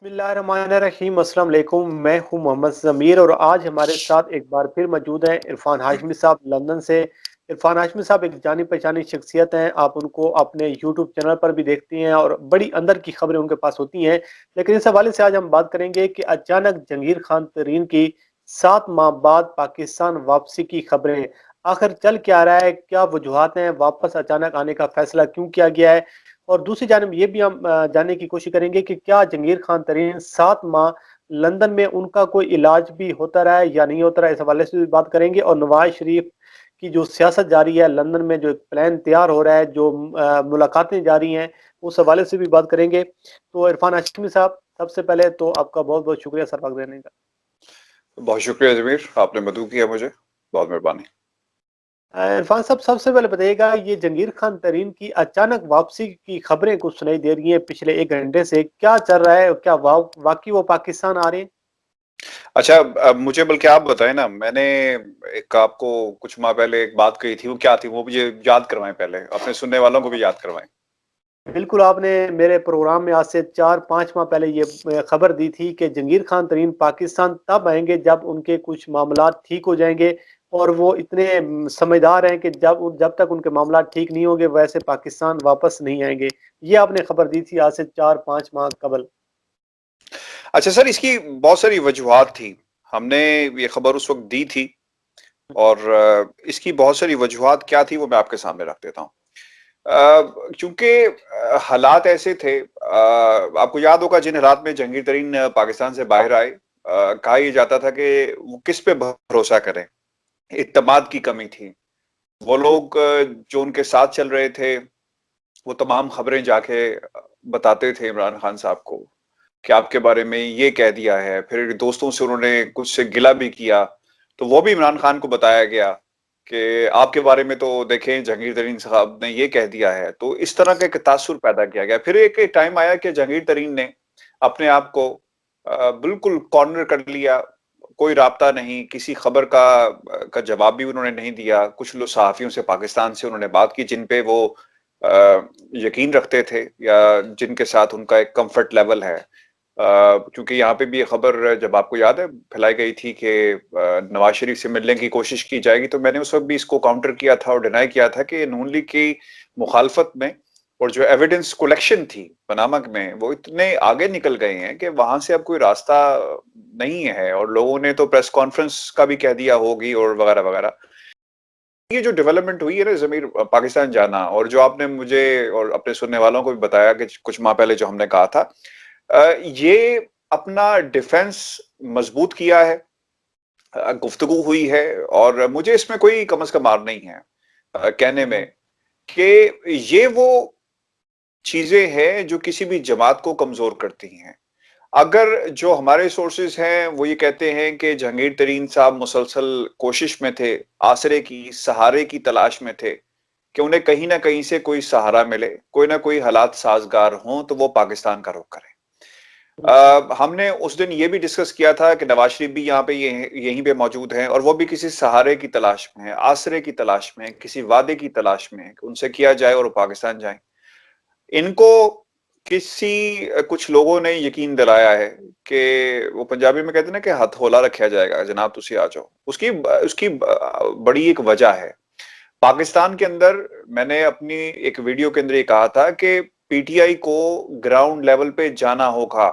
बिस्मिल्लाहिर्रहमानिर्रहीम, अस्सलाम वालेकुम। मैं हूं मोहम्मद ज़मीर और आज हमारे साथ एक बार फिर मौजूद हैं इरफान हाशमी साहब लंदन से। इरफान हाशमी साहब एक जानी पहचानी शख्सियत हैं। आप उनको अपने यूट्यूब चैनल पर भी देखती हैं और बड़ी अंदर की खबरें उनके पास होती हैं। लेकिन इस हवाले से आज हम बात करेंगे कि अचानक जहांगीर खान तरीन की 7 माह बाद पाकिस्तान वापसी की खबरें आखिर चल क्या रहा है, क्या वजूहात हैं, वापस अचानक आने का फैसला क्यों किया गया है। और दूसरी जानब ये भी हम जानने की कोशिश करेंगे कि क्या जहांगीर खान तरीन 7 माह लंदन में उनका कोई इलाज भी होता रहा है या नहीं होता रहा, इस हवाले से भी बात करेंगे। और नवाज शरीफ की जो सियासत जारी है लंदन में, जो एक प्लान तैयार हो रहा है, जो मुलाकातें जारी हैं, उस हवाले से भी बात करेंगे। तो इरफान हाशमी साहब, सबसे पहले तो आपका बहुत बहुत शुक्रिया सर वक्त देने का। बहुत शुक्रिया जमीर, आपने मदऊ किया मुझे, बहुत मेहरबानी। इरफान साहब, सबसे पहले बताइएगा, ये जहांगीर खान तरीन की अचानक वापसी की खबरें कुछ सुनाई दे रही हैं पिछले 1 घंटे से, क्या चल रहा है? क्या वाकई वो पाकिस्तान आ रहे हैं? अच्छा, अब मुझे बल्कि आप बताएं ना, मैंने एक आपको कुछ माह पहले एक बात कही थी, वो क्या थी वो मुझे याद करवाएं, पहले अपने सुनने वालों को भी याद करवाएं। बिल्कुल, आपने मेरे प्रोग्राम में आज से 4-5 माह पहले ये खबर दी थी कि जहांगीर खान तरीन पाकिस्तान तब आएंगे जब उनके कुछ मामला ठीक हो जाएंगे। और वो इतने समझदार हैं कि जब जब तक उनके मामला ठीक नहीं होंगे वैसे पाकिस्तान वापस नहीं आएंगे। ये आपने खबर दी थी आज से 4-5 माह कबल। अच्छा सर, इसकी बहुत सारी वजूहात थी। हमने ये खबर उस वक्त दी थी और इसकी बहुत सारी वजूहात क्या थी वो मैं आपके सामने रख देता हूँ। क्योंकि हालात ऐसे थे, आपको याद होगा जिन हालात में जहांगीर तरीन पाकिस्तान से बाहर आए, कहा यह जाता था कि वो किस पे भरोसा करें, इत्तेमाद की कमी थी। वो लोग जो उनके साथ चल रहे थे, वो तमाम खबरें जाके बताते थे इमरान खान साहब को कि आपके बारे में ये कह दिया है। फिर दोस्तों से उन्होंने कुछ से गिला भी किया, तो वो भी इमरान खान को बताया गया कि आपके बारे में तो देखें जहांगीर तरीन साहब ने ये कह दिया है। तो इस तरह का एक तासुर पैदा किया गया। फिर एक टाइम आया कि जहांगीर तरीन ने अपने आप को बिल्कुल कॉर्नर कर लिया। कोई राब्ता नहीं, किसी खबर का जवाब भी उन्होंने नहीं दिया। कुछ लोग सहाफियों से पाकिस्तान से उन्होंने बात की जिन पे वो यकीन रखते थे या जिनके साथ उनका एक कंफर्ट लेवल है। क्योंकि यहाँ पे भी ये खबर, जब आपको याद है, फैलाई गई थी कि नवाज शरीफ से मिलने की कोशिश की जाएगी, तो मैंने उस वक्त भी इसको काउंटर किया था और डिनाई किया था कि नून लीग की मुखालफत में और जो एविडेंस कलेक्शन थी पनामा में, वो इतने आगे निकल गए हैं कि वहां से अब कोई रास्ता नहीं है। और लोगों ने तो प्रेस कॉन्फ्रेंस का भी कह दिया होगी और वगैरह वगैरह। ये जो डेवलपमेंट हुई है ना जमीर, पाकिस्तान जाना, और जो आपने मुझे और अपने सुनने वालों को भी बताया कि कुछ माह पहले जो हमने कहा था, ये अपना डिफेंस मजबूत किया है, गुफ्तगू हुई है। और मुझे इसमें कोई कम से कम मार नहीं है कहने में कि ये वो चीजें हैं जो किसी भी जमात को कमजोर करती हैं। अगर जो हमारे सोर्सेज हैं वो ये कहते हैं कि जहांगीर तरीन साहब मुसलसल कोशिश में थे, आसरे की, सहारे की तलाश में थे कि उन्हें कहीं ना कहीं से कोई सहारा मिले, कोई ना कोई हालात साजगार हों तो वो पाकिस्तान का रुख करें। हमने उस दिन ये भी डिस्कस किया था कि नवाज शरीफ भी यहाँ पे यहीं पे मौजूद हैं और वो भी किसी सहारे की तलाश में है, आसरे की तलाश में है, किसी वादे की तलाश में है कि उनसे किया जाए और वो पाकिस्तान जाए। इनको कुछ लोगों ने यकीन दिलाया है कि वो पंजाबी में कहते हैं ना कि हथौला रखा जाएगा, जनाब तुसी आ जाओ। उसकी उसकी बड़ी एक वजह है। पाकिस्तान के अंदर मैंने अपनी एक वीडियो के अंदर ये कहा था कि पीटीआई को ग्राउंड लेवल पे जाना होगा,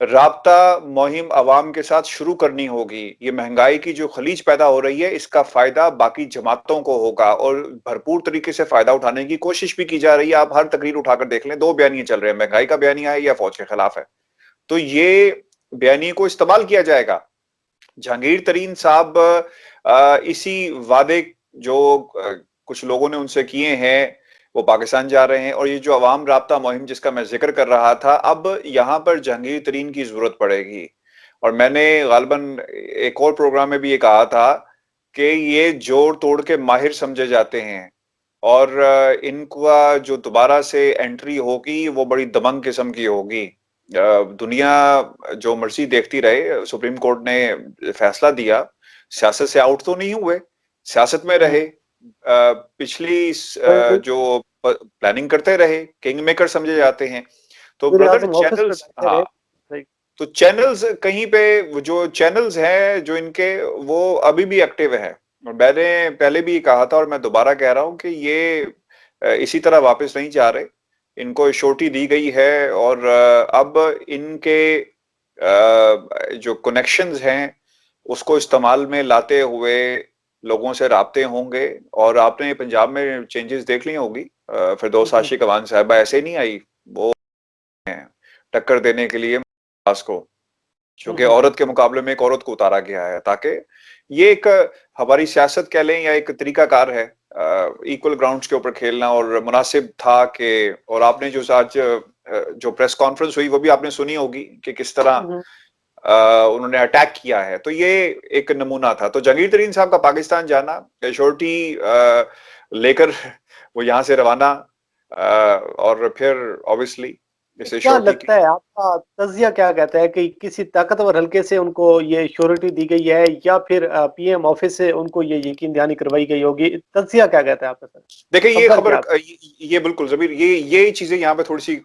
राब्ता मुहिम अवाम के साथ शुरू करनी होगी। ये महंगाई की जो खलीज पैदा हो रही है, इसका फायदा बाकी जमातों को होगा और भरपूर तरीके से फायदा उठाने की कोशिश भी की जा रही है। आप हर तकरीर उठाकर देख लें, 2 बयानिए चल रहे हैं, महंगाई का बयानिया है या फौज के खिलाफ है। तो ये बयानिए को इस्तेमाल किया जाएगा। जहांगीर तरीन साहब इसी वादे जो कुछ लोगों ने उनसे किए हैं, वो पाकिस्तान जा रहे हैं। और ये जो अवाम राब्ता मुहिम जिसका मैं जिक्र कर रहा था, अब यहाँ पर जहांगीर तरीन की जरूरत पड़ेगी। और मैंने गालबन एक और प्रोग्राम में भी ये कहा था कि ये जोड़ तोड़ के माहिर समझे जाते हैं और इनका जो दोबारा से एंट्री होगी वो बड़ी दबंग किस्म की होगी। दुनिया जो मर्जी देखती रहे, सुप्रीम कोर्ट ने फैसला दिया, सियासत से आउट तो नहीं हुए, सियासत में रहे। पिछली जो प्लानिंग करते रहे, किंग मेकर समझे जाते हैं। तो वज़ीर ब्रदर आज़म ऑफिस में चैनल्स, बैठे हाँ, रहे। सही। तो चैनल्स कहीं पे वो जो चैनल्स हैं जो इनके वो अभी भी एक्टिव हैं और मैंने पहले भी कहा था और मैं दोबारा कह रहा हूँ कि ये इसी तरह वापस नहीं जा रहे। इनको श्योरिटी दी गई है और अब इनके जो कनेक्शंस हैं उसको इस्तेमाल में लाते हुए लोगों से राब्ते होंगे और आपने पंजाब में चेंजेस देख ली होगी। फिरदौस जी। आशिक अवान साहिबा ऐसे नहीं आई, वो हैं टक्कर देने के लिए पास को, क्योंकि औरत के मुकाबले में एक औरत को उतारा गया है ताकि ये एक हमारी सियासत कह लें या एक तरीकाकार है इक्वल ग्राउंड्स के ऊपर खेलना और मुनासिब था कि और आपने जो आज जो प्रेस कॉन्फ्रेंस हुई वो भी आपने सुनी होगी कि किस तरह उन्होंने अटैक किया है, तो ये एक नमूना था। तो जहांगीर तरीन साहब का पाकिस्तान जाना श्योरिटी लेकर वो यहाँ से रवाना और फिर ऑब्वियसली इसे क्या श्योरिटी की। लगता है, आपका तज्जिया क्या कहता है कि किसी ताकतवर हल्के से उनको ये श्योरिटी दी गई है या फिर पीएम ऑफिस से उनको ये यकीन दहानी करवाई गई होगी? तज्जिया क्या कहता है आपका सर? देखिए ये अफसर खबर क्या? ये बिल्कुल जमीर ये चीजें यहाँ पे थोड़ी सी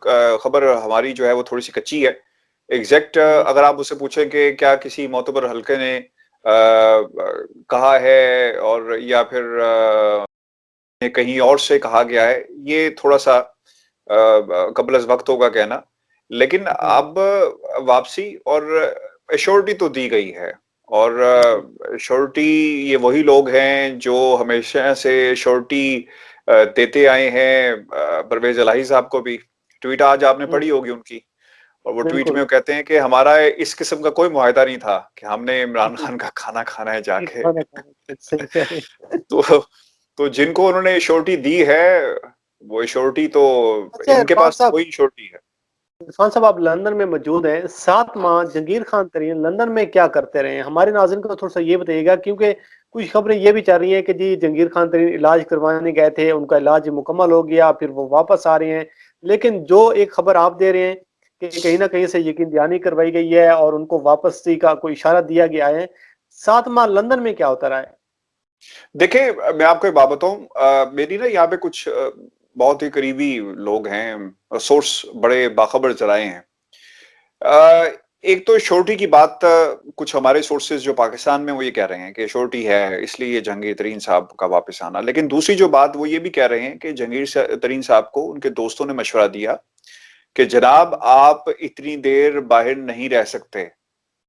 खबर हमारी जो है वो थोड़ी सी कच्ची है। एग्जैक्ट अगर आप उससे पूछें कि क्या किसी मोतबर हल्के ने कहा है और या फिर कहीं और से कहा गया है, ये थोड़ा सा कबल अज़ वक्त होगा कहना, लेकिन अब वापसी और एश्योरिटी तो दी गई है और एश्योरिटी ये वही लोग हैं जो हमेशा से एश्योरिटी देते आए हैं। परवेज इलाही साहब को भी ट्वीट आज आपने पढ़ी होगी उनकी, और वो ट्वीट में बिल्कुल। वो कहते हैं कि हमारा इस किस्म का कोई मुआहदा नहीं था कि हमने इमरान खान का खाना खाना है जाके। सही कह रहे हैं। तो तो जिनको उन्होंने श्योरिटी दी है वो श्योरिटी तो अच्छा इनके इरफान पास साहब, वही श्योरिटी है। इरफान साहब आप लंदन में मौजूद हैं, 7 माह जहांगीर खान तरीन लंदन में क्या करते रहे हैं? हमारे नाज़रीन को थोड़ा सा ये बताइएगा, क्योंकि कुछ खबरें ये भी चल रही हैं कि जी जहांगीर खान तरीन इलाज करवाने गए थे, उनका इलाज मुकम्मल हो गया, फिर वो वापस आ रहे हैं। लेकिन जो एक खबर आप दे रहे हैं कि कहीं ना कहीं से यकीन दहानी करवाई गई है और उनको वापसी का कोई इशारा दिया गया है, 7 माह लंदन में क्या होता रहा है? देखिए मैं आपको एक बात बताऊं, मेरी ना यहाँ पे कुछ बहुत ही करीबी लोग हैं, सोर्स बड़े बाखबर चलाए हैं। अ, एक तो श्योरिटी की बात, कुछ हमारे सोर्सेज जो पाकिस्तान में वो ये कह रहे हैं कि श्योरिटी है इसलिए जहांगीर तरीन साहब का वापस आना, लेकिन दूसरी जो बात वो ये भी कह रहे हैं कि जहांगीर तरीन साहब को उनके दोस्तों ने मशवरा दिया कि जनाब आप इतनी देर बाहर नहीं रह सकते,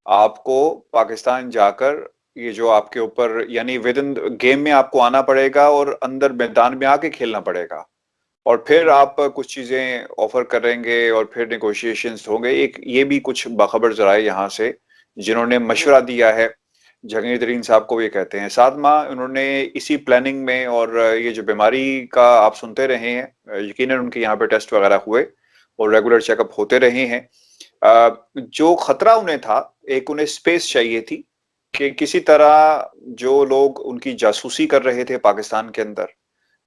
आपको पाकिस्तान जाकर ये जो आपके ऊपर यानी विद इन गेम में आपको आना पड़ेगा और अंदर मैदान में आके खेलना पड़ेगा और फिर आप कुछ चीजें ऑफर करेंगे और फिर नेगोशिएशंस होंगे। एक ये भी कुछ बाखबर जराए यहाँ से जिन्होंने मशवरा दिया है जहांगीर तरीन साहब को, ये कहते हैं 7 माह उन्होंने इसी प्लानिंग में, और ये जो बीमारी का आप सुनते रहे हैं यकीनन उनके यहाँ पे टेस्ट वगैरह हुए और रेगुलर चेकअप होते रहे हैं। जो खतरा उन्हें था, एक उन्हें स्पेस चाहिए थी कि किसी तरह जो लोग उनकी जासूसी कर रहे थे पाकिस्तान के अंदर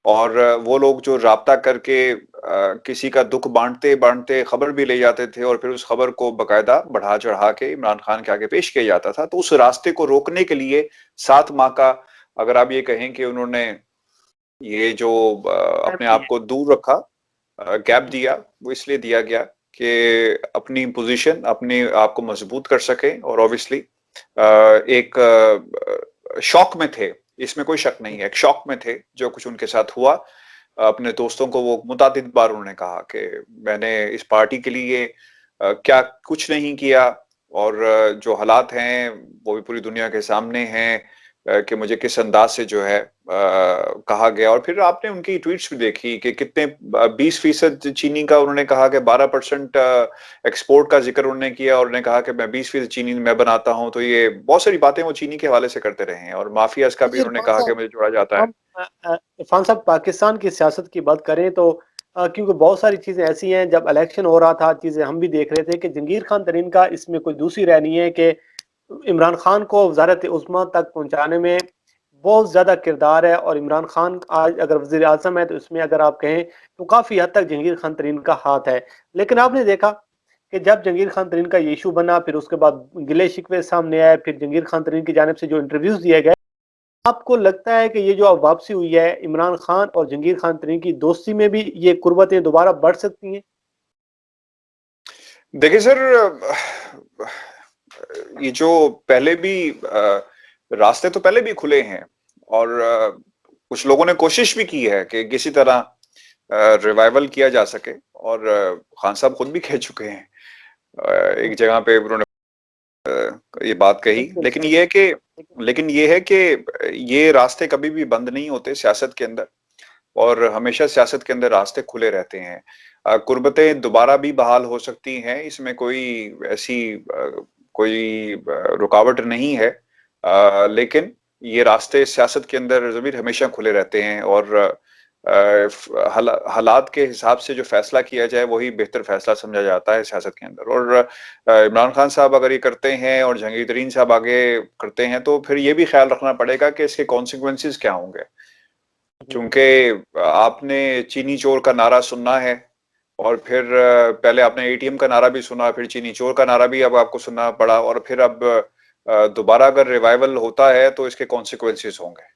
और वो लोग जो राब्ता करके किसी का दुख बांटते बांटते खबर भी ले जाते थे और फिर उस खबर को बकायदा बढ़ा चढ़ा के इमरान खान के आगे पेश किया जाता था, तो उस रास्ते को रोकने के लिए 7 माह का, अगर आप ये कहें कि उन्होंने ये जो अपने आप को दूर रखा, गैप दिया, वो इसलिए दिया गया कि अपनी पोजीशन अपने आप को मजबूत कर सके और ऑब्वियसली एक शॉक में थे, इसमें कोई शक नहीं है, एक शॉक में थे जो कुछ उनके साथ हुआ। अपने दोस्तों को वो मुतादिद बार उन्होंने कहा कि मैंने इस पार्टी के लिए क्या कुछ नहीं किया और जो हालात हैं वो भी पूरी दुनिया के सामने हैं कि मुझे किस अंदाज से जो है कहा गया। और फिर आपने उनकी ट्वीट्स भी देखी कि कितने 20% चीनी का उन्होंने कहा कि 12% एक्सपोर्ट का जिक्र उन्होंने किया और उन्होंने कहा कि मैं 20% चीनी मैं बनाता हूं, तो ये बहुत सारी बातें वो चीनी के हवाले से करते रहे हैं और माफियाज का भी जी उन्होंने इरफान कहा कि साहब, मुझे जोड़ा जाता है। हम इरफान साहब पाकिस्तान की सियासत की बात करें तो क्योंकि बहुत सारी चीज़ें ऐसी हैं, जब इलेक्शन हो रहा था चीज़ें हम भी देख रहे थे कि जहांगीर खान तरीन का इसमें कोई दूसरी राय नहीं है कि इमरान खान को वजारत उज़्मा तक पहुंचाने में बहुत ज़्यादा किरदार है। और इमरान खान आज अगर वज़ीर आज़म है तो इसमें अगर आप कहें तो काफ़ी हद तक जहांगीर खान तरीन का हाथ है। लेकिन आपने देखा कि जब जहांगीर खान तरीन का ये इशू बना, फिर उसके बाद गिले शिकवे सामने आए, फिर जहांगीर खान तरीन की जानिब से जो इंटरव्यूज़ दिए गए, आपको लगता है कि ये जो अब वापसी हुई है इमरान खान और जहांगीर खान तरीन की दोस्ती में भी ये कुर्बतें दोबारा बढ़ सकती हैं? देखिए सर, ये जो पहले भी रास्ते तो पहले भी खुले हैं और कुछ लोगों ने कोशिश भी की है कि किसी तरह रिवाइवल किया जा सके और खान साहब खुद भी कह चुके हैं एक जगह पे उन्होंने ये बात कही, बिल्कुल, लेकिन ये है कि ये रास्ते कभी भी बंद नहीं होते सियासत के अंदर और हमेशा सियासत के अंदर रास्ते खुले रहते हैं। कुर्बतें दोबारा भी बहाल हो सकती हैं, इसमें कोई ऐसी कोई रुकावट नहीं है। लेकिन ये रास्ते सियासत के अंदर ज़मीर हमेशा खुले रहते हैं और हालात के हिसाब से जो फैसला किया जाए वही बेहतर फैसला समझा जाता है सियासत के अंदर और इमरान खान साहब अगर ये करते हैं और जहांगीर तरीन साहब आगे करते हैं तो फिर ये भी ख्याल रखना पड़ेगा कि इसके कॉन्सिक्वेंसेस क्या होंगे। हुँ, क्योंकि आपने चीनी चोर का नारा सुनना है और फिर पहले आपने एटीएम का नारा भी सुना, फिर चीनी चोर का नारा भी अब आपको सुनना पड़ा और फिर अब दोबारा अगर रिवाइवल होता है तो इसके कॉन्सिक्वेंसेस होंगे।